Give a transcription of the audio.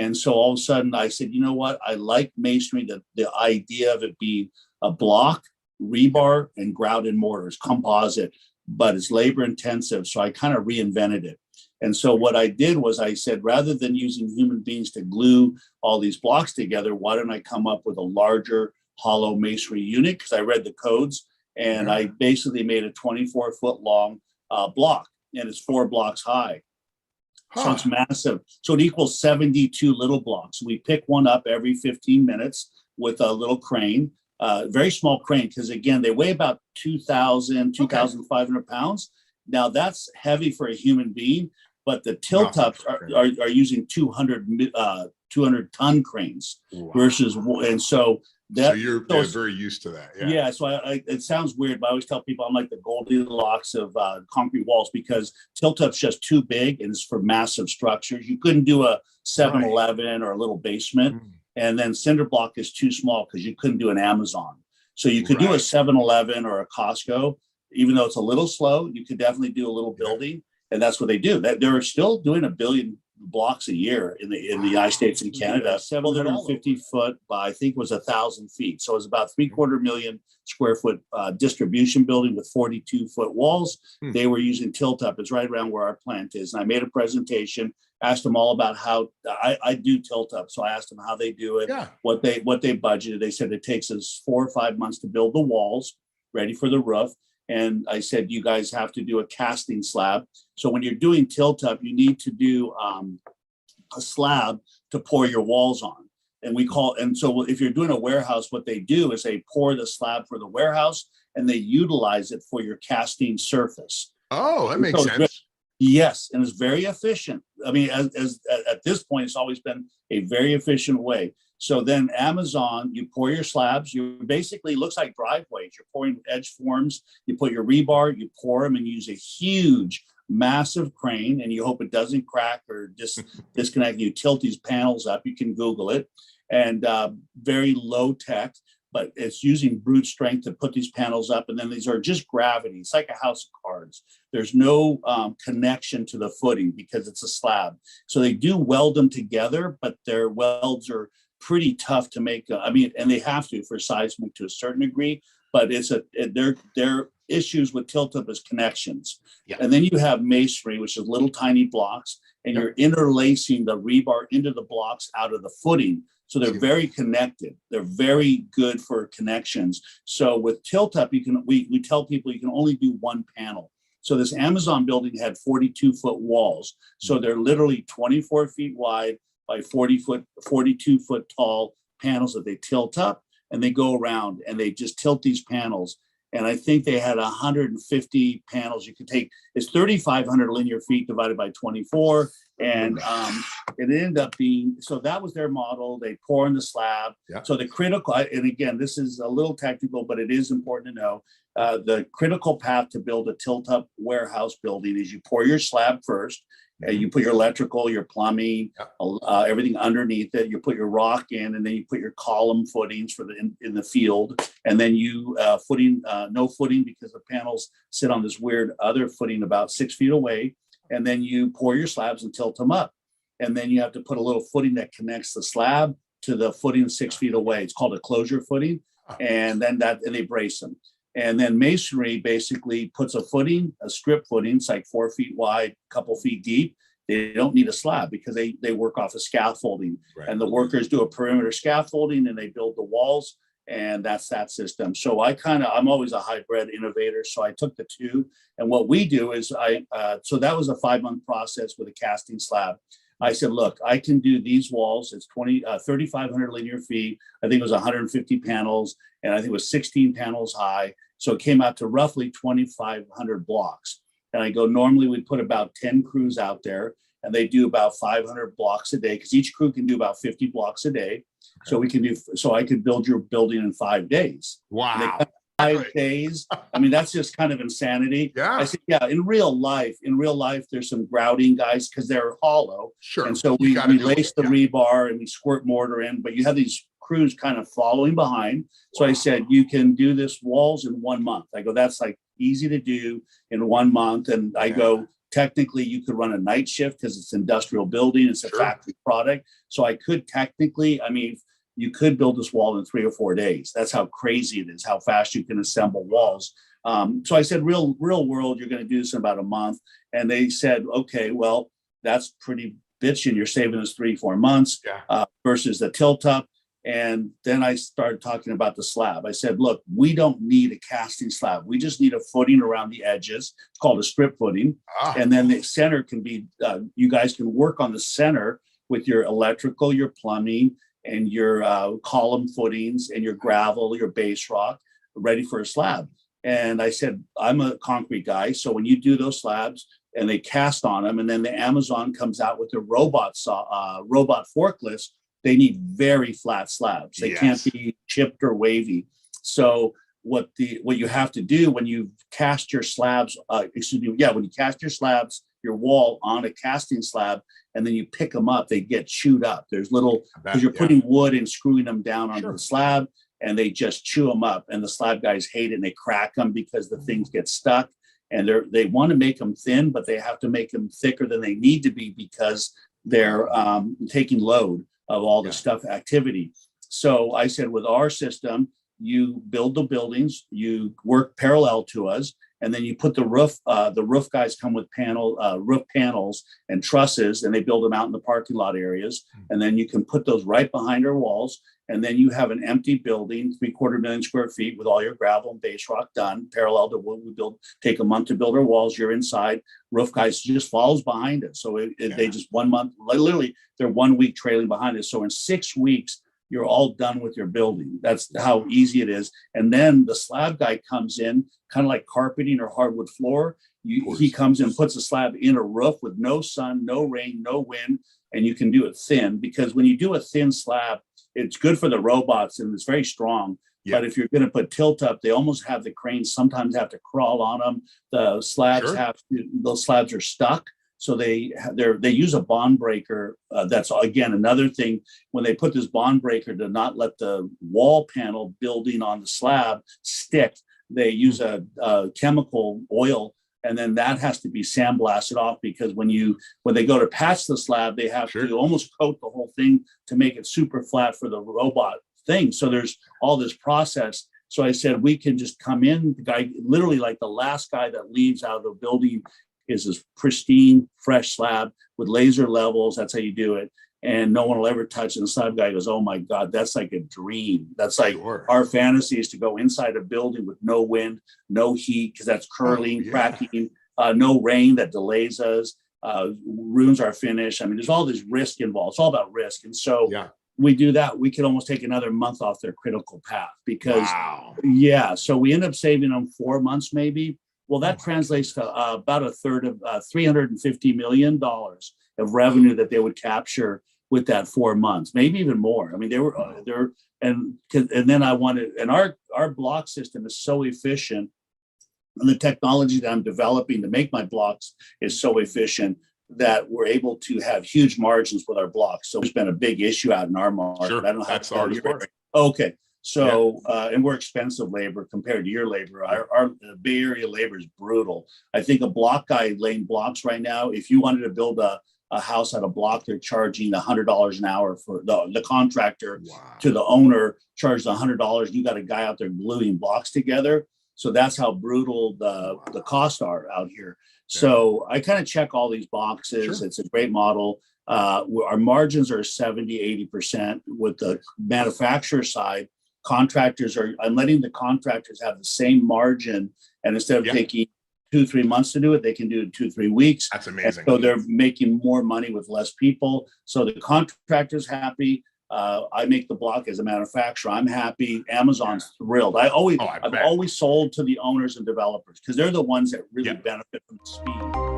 And so all of a sudden I said, you know what? I like masonry, the idea of it being a block, rebar, and grout and mortars, composite, but it's labor intensive. So I kind of reinvented it. And so what I did was I said, rather than using human beings to glue all these blocks together, why don't I come up with a larger hollow masonry unit? Because I read the codes, and I basically made a 24-foot long block, and it's 4 blocks high. So it's massive. So it equals 72 little blocks. We pick one up every 15 minutes with a little crane, very small crane, because again, they weigh about 2,500 pounds. Now that's heavy for a human being, but the tilt ups are using 200 ton cranes versus, and so that, you're very used to that. Yeah. So it sounds weird, but I always tell people I'm like the Goldilocks of concrete walls, because tilt up's just too big and it's for massive structures. You couldn't do a 7-Eleven or a little basement. And then cinder block is too small because you couldn't do an Amazon. So you could do a 7-Eleven or a Costco, even though it's a little slow. You could definitely do a little building, and that's what they do. That they're still doing 1 billion blocks a year in the United States and Canada. 750 foot by, I think, was 1,000 feet. So it's about 750,000 square foot distribution building with 42-foot walls. They were using tilt up. It's right around where our plant is. And I made a presentation, asked them all about how I do tilt up. So I asked them how they do it, what they budgeted. They said it takes us 4 or 5 months to build the walls ready for the roof. And I said, you guys have to do a casting slab. So when you're doing tilt up, you need to do a slab to pour your walls on. And so if you're doing a warehouse, what they do is they pour the slab for the warehouse and they utilize it for your casting surface. Oh, that makes sense. Yes, and it's very efficient. I mean, as at this point, it's always been a very efficient way. So then Amazon, you pour your slabs, you basically looks like driveways. You're pouring edge forms, you put your rebar, you pour them and use a huge, massive crane, and you hope it doesn't crack or disconnect. You tilt these panels up, you can Google it, and very low tech, but it's using brute strength to put these panels up. And then these are just gravity. It's like a house of cards. There's no connection to the footing because it's a slab. So they do weld them together, but their welds are pretty tough to make. And they have to for seismic to a certain degree, but their issues with tilt up is connections. And then you have masonry, which is little tiny blocks, and you're interlacing the rebar into the blocks out of the footing. So they're very connected. They're very good for connections. So with tilt up, we tell people you can only do one panel. So this Amazon building had 42-foot walls. So they're literally 24 feet wide by 42-foot tall panels that they tilt up, and they go around and they just tilt these panels. And I think they had 150 panels. You could take, it's 3,500 linear feet divided by 24. And it ended up being, so that was their model. They pour in the slab. So the critical, and again, this is a little technical, but it is important to know, the critical path to build a tilt-up warehouse building is you pour your slab first. You put your electrical, your plumbing, everything underneath it. You put your rock in, and then you put your column footings for in the field. And then you no footing because the panels sit on this weird other footing about 6 feet away. And then you pour your slabs and tilt them up. And then you have to put a little footing that connects the slab to the footing 6 feet away. It's called a closure footing. And then and they brace them. And then masonry basically puts a footing, a strip footing. It's like 4 feet wide, a couple feet deep. They don't need a slab because they work off of scaffolding. And the workers do a perimeter scaffolding and they build the walls. And that's that system. So I'm always a hybrid innovator. So I took the two. And what we do is so that was a 5-month process with a casting slab. I said, look, I can do these walls. It's 3,500 linear feet. I think it was 150 panels, and I think it was 16 panels high. So it came out to roughly 2,500 blocks. And I go, normally we put about 10 crews out there, and they do about 500 blocks a day because each crew can do about 50 blocks a day. So I could build your building in 5 days. Wow. 5 days. I mean, that's just kind of insanity. I said, in real life, there's some grouting guys because they're hollow. And so we lace the rebar and we squirt mortar in, but you have these crews kind of following behind. So I said, you can do this walls in 1 month. I go, that's like easy to do in 1 month. And I go, technically you could run a night shift because it's industrial building, it's a Sure. factory product. So I could technically, I mean, you could build this wall in 3 or 4 days. That's how crazy it is, how fast you can assemble walls. So I said, real world, you're going to do this in about a month. And they said, okay, well, that's pretty bitching. You're saving us 3-4 months versus the tilt up. And then I started talking about the slab. I said, look, we don't need a casting slab. We just need a footing around the edges. It's called a strip footing. And then the center can be, you guys can work on the center with your electrical, your plumbing, and your column footings and your gravel, your base rock, ready for a slab. And I said, I'm a concrete guy. So when you do those slabs and they cast on them, and then the Amazon comes out with the robot forklifts, they need very flat slabs. They can't be chipped or wavy. So what you have to do when you cast your slabs, when you cast your slabs, your wall on a casting slab, and then you pick them up, they get chewed up. There's little, because you're putting wood and screwing them down onto the slab, and they just chew them up. And the slab guys hate it, and they crack them because the things get stuck. And they want to make them thin, but they have to make them thicker than they need to be because they're taking load of all the stuff activity. So I said, with our system, you build the buildings, you work parallel to us, and then you put the roof. The roof guys come with roof panels and trusses, and they build them out in the parking lot areas. And then you can put those right behind our walls. And then you have an empty building, 750,000 square feet, with all your gravel and base rock done, parallel to what we build. Take a month to build our walls. You're inside. Roof guys just follows behind it. So they just 1 month, literally, they're 1 week trailing behind it. So in 6 weeks, you're all done with your building. That's how easy it is. And then the slab guy comes in, kind of like carpeting or hardwood floor. He comes in, puts a slab in a roof with no sun, no rain, no wind, and you can do it thin, because when you do a thin slab, it's good for the robots and it's very strong. But if you're going to put tilt up, they almost have the cranes sometimes have to crawl on them. The slabs those slabs are stuck. So they use a bond breaker. That's again another thing. When they put this bond breaker to not let the wall panel building on the slab stick, they use a chemical oil, and then that has to be sandblasted off, because when they go to patch the slab, they have to almost coat the whole thing to make it super flat for the robot thing. So there's all this process. So I said, we can just come in. The guy, literally like the last guy that leaves out of the building, is this pristine, fresh slab with laser levels. That's how you do it. And no one will ever touch it. And the slab guy goes, oh my God, that's like a dream. That's like our fantasy is to go inside a building with no wind, no heat, because that's curling, cracking, no rain that delays us, ruins our finish. I mean, there's all this risk involved. It's all about risk. And so we do that. We could almost take another month off their critical path, because, so we end up saving them 4 months maybe. Well, that translates to about a third of $350 million of revenue that they would capture with that 4 months, maybe even more. I mean, and then I wanted, and our block system is so efficient, and the technology that I'm developing to make my blocks is so efficient that we're able to have huge margins with our blocks. So there's been a big issue out in our market. I don't know how to tell you. Okay. So, and we're expensive labor compared to your labor. Our Bay Area labor is brutal. I think a block guy laying blocks right now, if you wanted to build a house at a block, they're charging $100 an hour for the contractor to the owner charges $100. You got a guy out there gluing blocks together. So that's how brutal the costs are out here. So I kind of check all these boxes. It's a great model. Our margins are 70-80% with the manufacturer side. I'm letting the contractors have the same margin, and instead of taking 2-3 months to do it, they can do it 2-3 weeks. That's amazing. And so they're making more money with less people. So the contractor's happy. I make the block as a manufacturer. I'm happy. Amazon's thrilled. I've always sold to the owners and developers, because they're the ones that really benefit from the speed.